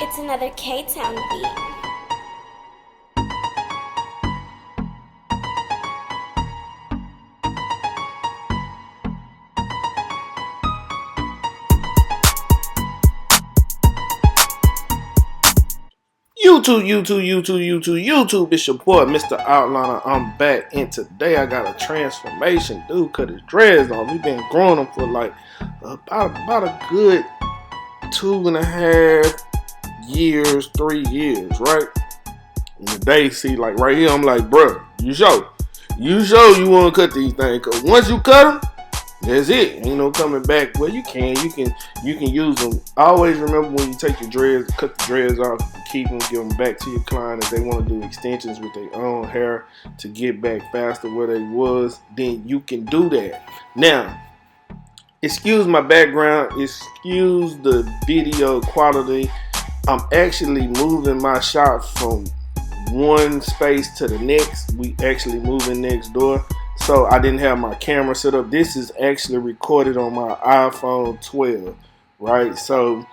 it's another K-Town beat. YouTube, it's your boy, Mr.Outliner. I'm back, and today I got a transformation. Dude cut his dreads off. We've been growing them for like about a good 2.5 years, 3 years, right? And today, see, like right here, I'm like, bro, you show you want to cut these things, cause once you cut them, that's it. Ain't no coming back. Well, you can use them. Always remember when you take your dreads, cut the dreads off, keep them, give them back to your client. If they want to do extensions with their own hair to get back faster where they was, then you can do that. Now, excuse my background, excuse the video quality. I'm actually moving my shop from one space to the next. We actually moving next door. So I didn't have my camera set up. This is actually recorded on my iPhone 12, right? So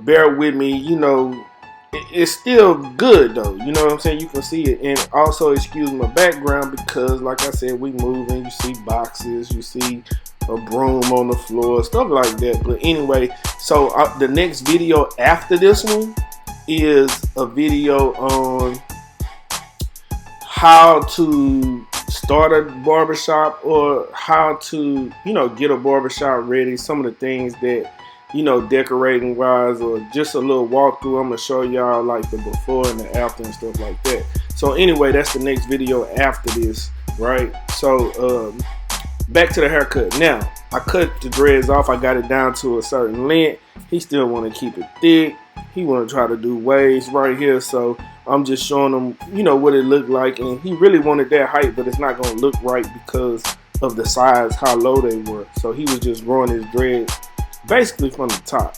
bear with me. You know, it's still good though. You know what I'm saying? You can see it. And also excuse my background because, like I said, we moving. You see boxes. You see a broom on the floor, stuff like that. But anyway, so the next video after this one is a video on how to start a barbershop or how to, get a barbershop ready. Some of the things that, decorating wise, or just a little walkthrough. I'm gonna show y'all like the before and the after and stuff like that. So anyway, that's the next video after this, right? So back to the haircut. Now I cut the dreads off. I got it down to a certain length. He still want to keep it thick. He want to try to do waves right here. So I'm just showing him, what it looked like. And he really wanted that height, but it's not going to look right because of the size, how low they were. So he was just growing his dreads basically from the top.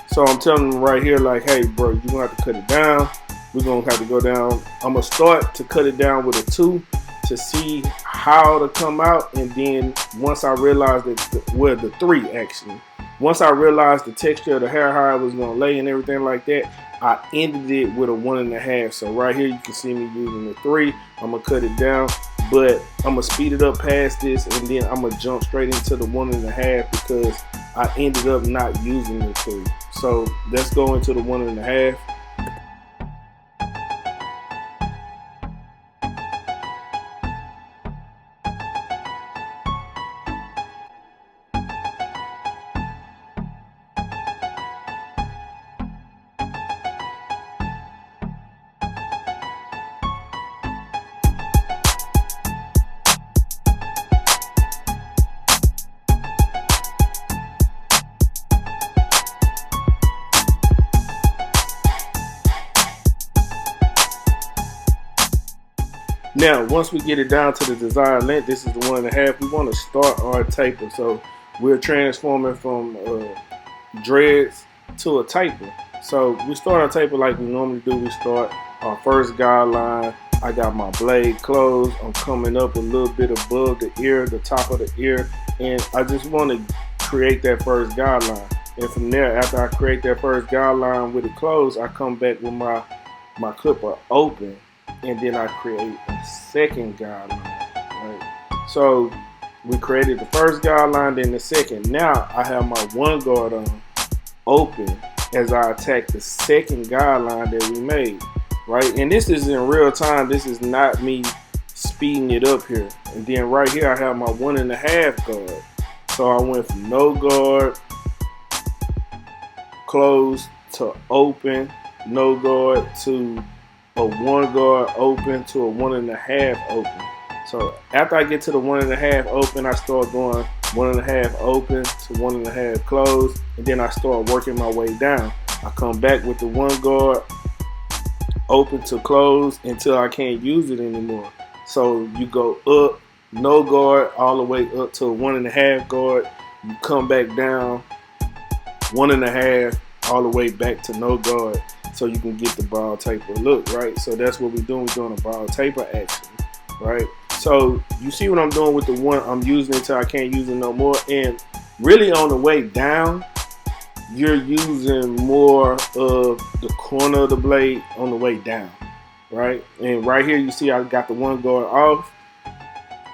So I'm telling him right here, like, hey, bro, you're going to have to cut it down. We're going to have to go down. I'm going to start to cut it down with a 2 to see how to come out. And then once I realized that, the 3 actually. Once I realized the texture of the hair, how it was going to lay and everything like that, I ended it with a 1.5. So right here, you can see me using the 3. I'm going to cut it down, but I'm going to speed it up past this, and then I'm going to jump straight into the 1.5 because I ended up not using the 3. So let's go into the 1.5. Now, once we get it down to the desired length, this is the 1.5. We want to start our taper. So we're transforming from dreads to a taper. So we start our taper like we normally do. We start our first guideline. I got my blade closed. I'm coming up a little bit above the ear, the top of the ear. And I just want to create that first guideline. And from there, after I create that first guideline with it closed, I come back with my clipper open. And then I create a second guideline, right? So we created the first guideline, then the second. Now I have my 1 guard on open as I attack the second guideline that we made, right? And this is in real time. This is not me speeding it up here. And then right here, I have my 1.5 guard. So I went from no guard, closed to open, no guard to a 1 guard open to a 1.5 open. So after I get to the 1.5 open, I start going 1.5 open to 1.5 closed, and then I start working my way down. I come back with the 1 guard open to close until I can't use it anymore. So you go up, no guard, all the way up to a 1.5 guard. You come back down 1.5 all the way back to no guard. So you can get the broad taper look, right? So that's what we're doing. We're doing a broad taper action, right? So you see what I'm doing with the 1. I'm using it until I can't use it no more. And really on the way down, you're using more of the corner of the blade on the way down, right? And right here, you see I got the one guard off.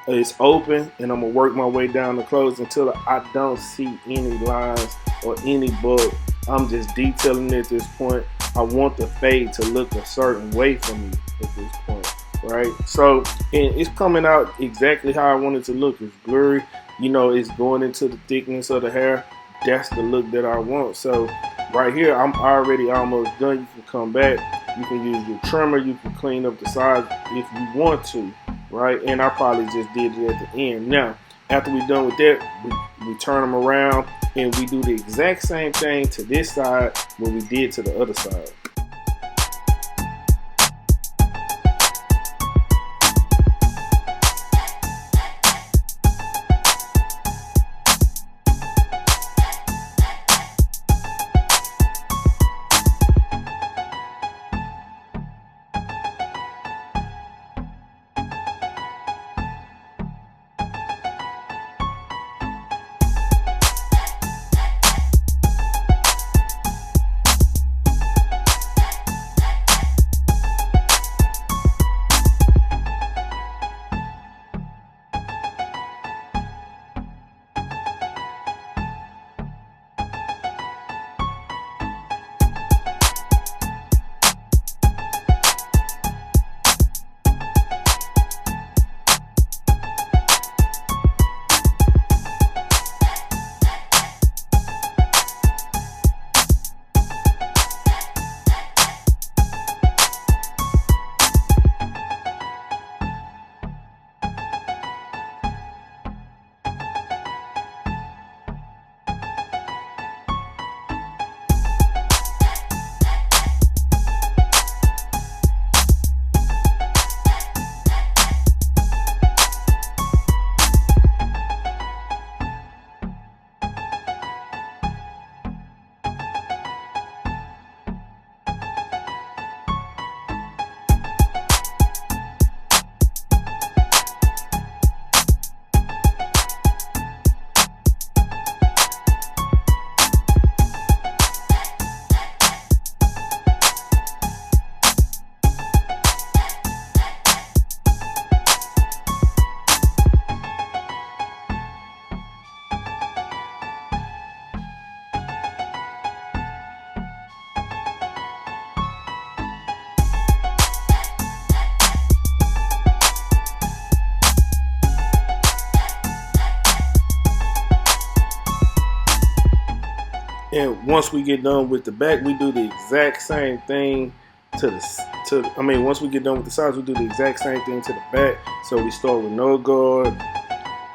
It's open, and I'm gonna work my way down the close until I don't see any lines or any bulk. I'm just detailing it at this point. I want the fade to look a certain way for me at this point, right? So, and it's coming out exactly how I want it to look. It's blurry, you know, it's going into the thickness of the hair. That's the look that I want. So right here, I'm already almost done. You can come back, you can use your trimmer, you can clean up the sides if you want to, right? And I probably just did it at the end. Now, after we're done with that, we turn them around and we do the exact same thing to this side what we did to the other side. And once we get done with the back, we do the exact same thing once we get done with the sides, we do the exact same thing to the back. So we start with no guard,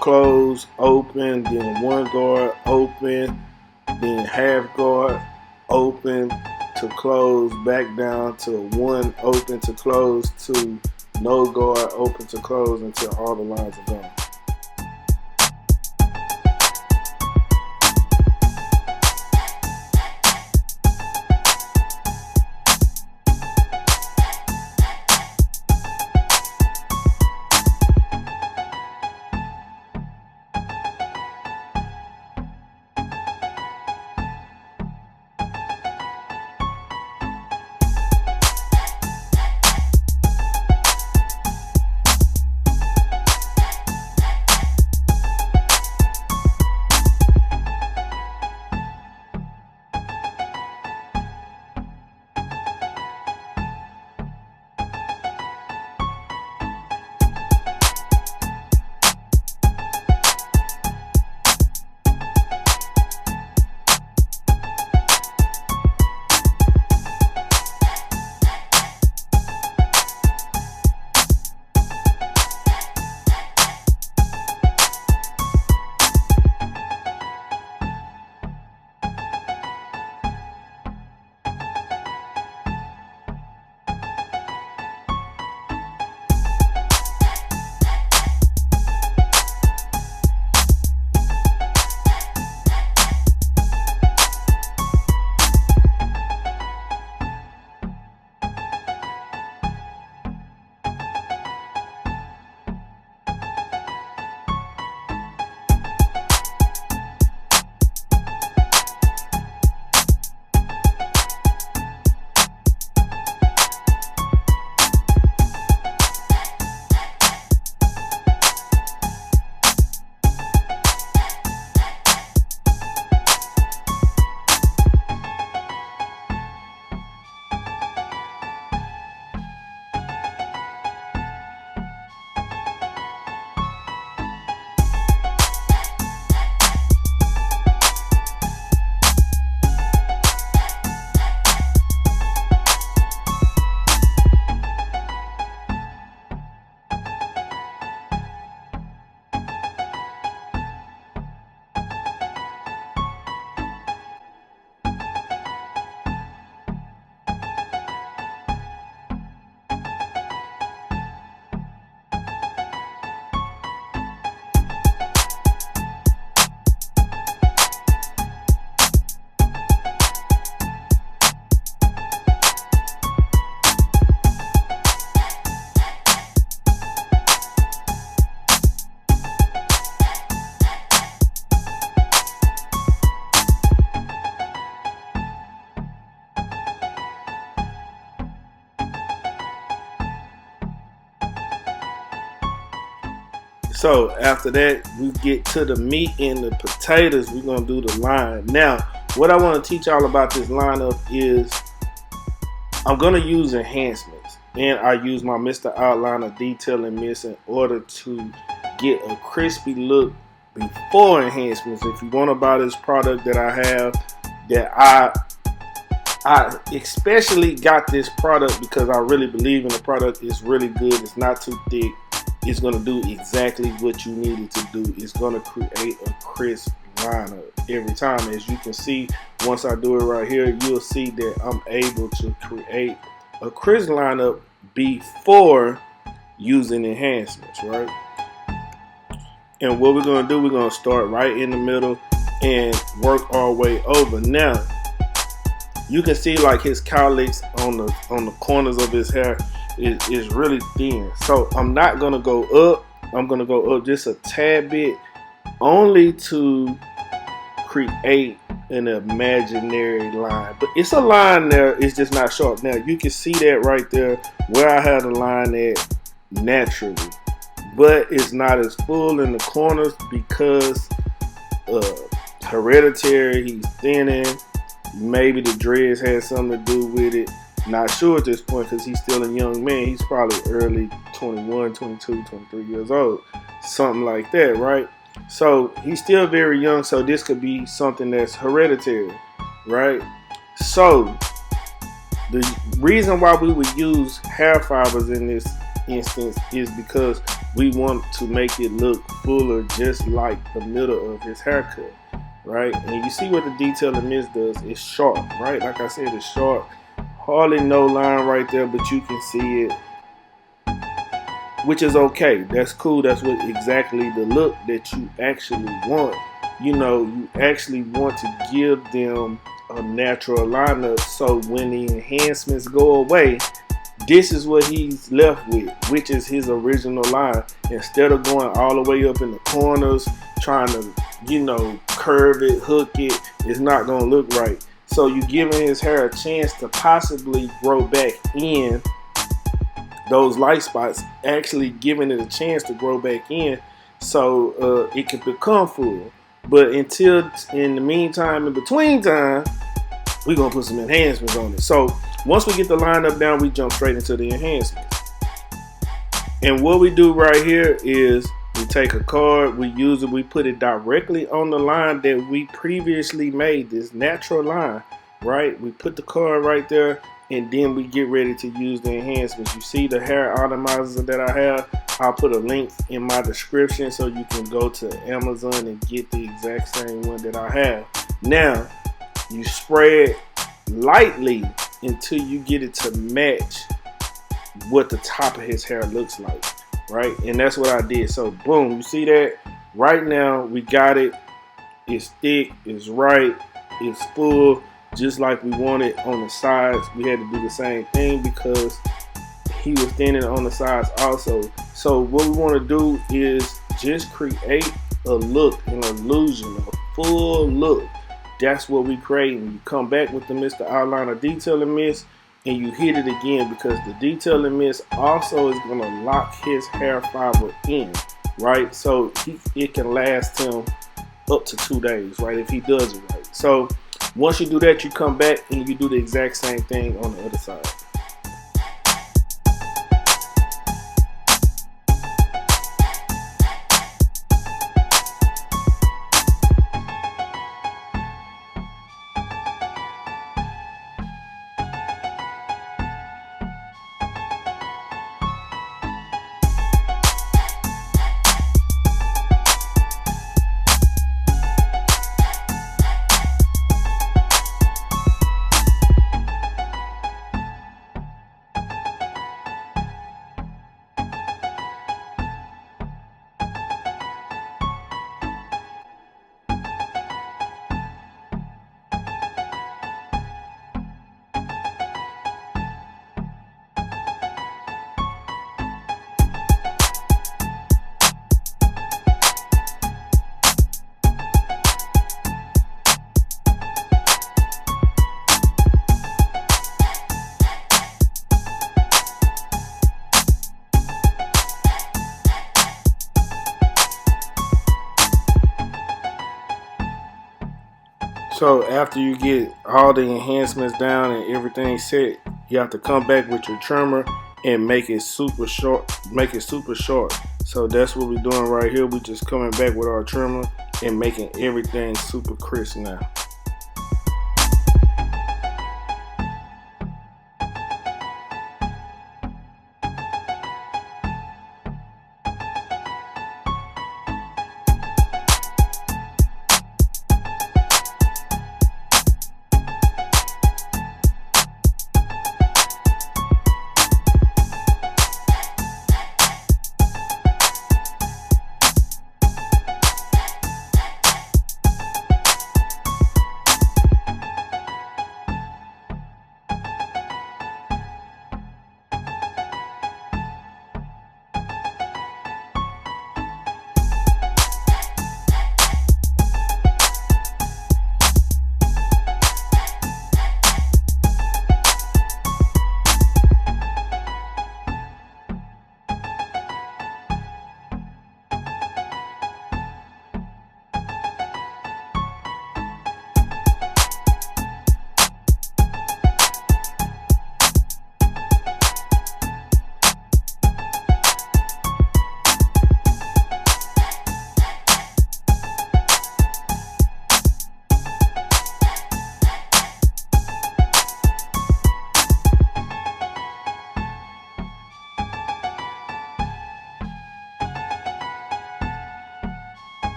close, open, then one guard, open, then half guard, open to close, back down to one, open to close, to no guard, open to close until all the lines are gone. So after that, we get to the meat and the potatoes. We're gonna do the line. Now, what I want to teach y'all about this lineup is I'm gonna use enhancements, and I use my Mr.Outliner detail and mist in order to get a crispy look before enhancements. If you want to buy this product that I have, that I especially got this product because I really believe in the product. It's really good. It's not too thick. It's going to do exactly what you need it to do. It's going to create a crisp lineup every time. As you can see, once I do it right here, you'll see that I'm able to create a crisp lineup before using enhancements, right? And what we're going to do, we're going to start right in the middle and work our way over. Now, you can see like his cowlicks on the corners of his hair is really thin. So I'm not gonna go up. I'm gonna go up just a tad bit, only to create an imaginary line. But it's a line there. It's just not sharp. Now you can see that right there where I have the line at naturally, but it's not as full in the corners because hereditary. He's thinning. Maybe the dreads had something to do with it. Not sure at this point because he's still a young man. He's probably early 21, 22, 23 years old. Something like that, right? So he's still very young, so this could be something that's hereditary, right? So the reason why we would use hair fibers in this instance is because we want to make it look fuller, just like the middle of his haircut. Right, and you see what the detail and mist does. It's sharp, right? Like I said, it's sharp. Hardly no line right there, but you can see it, which is okay. That's cool. That's what exactly the look that you actually want. You know, you actually want to give them a natural lineup, so when the enhancements go away, this is what he's left with, which is his original line. Instead of going all the way up in the corners, trying to, you know, curve it, hook it, it's not going to look right. So you're giving his hair a chance to possibly grow back in those light spots, actually giving it a chance to grow back in so it can become full. But until, in the meantime, in between time, we're going to put some enhancements on it. So once we get the lineup down, we jump straight into the enhancements. And what we do right here is we take a card, we use it, we put it directly on the line that we previously made, this natural line, right? We put the card right there, and then we get ready to use the enhancements. You see the hair atomizer that I have? I'll put a link in my description so you can go to Amazon and get the exact same one that I have. Now, you spray it lightly until you get it to match what the top of his hair looks like, right? And that's what I did. So boom, you see that? Right now we got it. It's thick, it's right, it's full, just like we wanted on the sides. We had to do the same thing because he was thinning on the sides also. So what we want to do is just create a look, an illusion, a full look. That's what we create. And you come back with the Mr.Outliner detail and mist, and you hit it again, because the detail and mist also is going to lock his hair fiber in, right? So it can last him up to 2 days, right, if he does it right. So once you do that, you come back and you do the exact same thing on the other side. So after you get all the enhancements down and everything set, you have to come back with your trimmer and make it super short. Make it super short. So that's what we're doing right here. We just coming back with our trimmer and making everything super crisp now.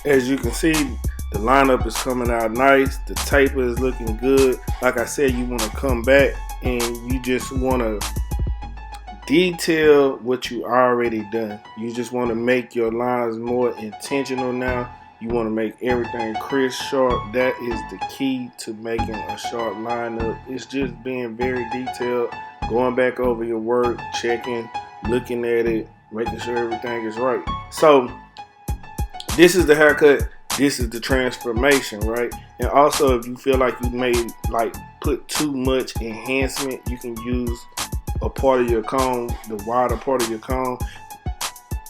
As you can see, the lineup is coming out nice. The taper is looking good. Like I said, you want to come back and you just want to detail what you already done. You just want to make your lines more intentional now. You want to make everything crisp, sharp. That is the key to making a sharp lineup. It's just being very detailed, going back over your work, checking, looking at it, making sure everything is right. So this is the haircut, this is the transformation, right? And also, if you feel like you made, put too much enhancement, you can use a part of your comb, the wider part of your comb,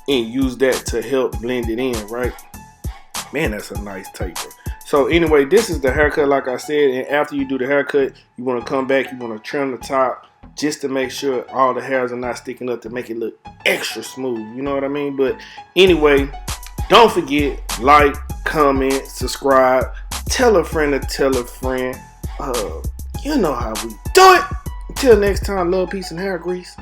and use that to help blend it in, right? Man, that's a nice taper. So anyway, this is the haircut, like I said, and after you do the haircut, you want to come back, you want to trim the top just to make sure all the hairs are not sticking up, to make it look extra smooth, you know what I mean? But anyway, don't forget, like, comment, subscribe, tell a friend to tell a friend. You know how we do it. Until next time, love, peace, and hair grease.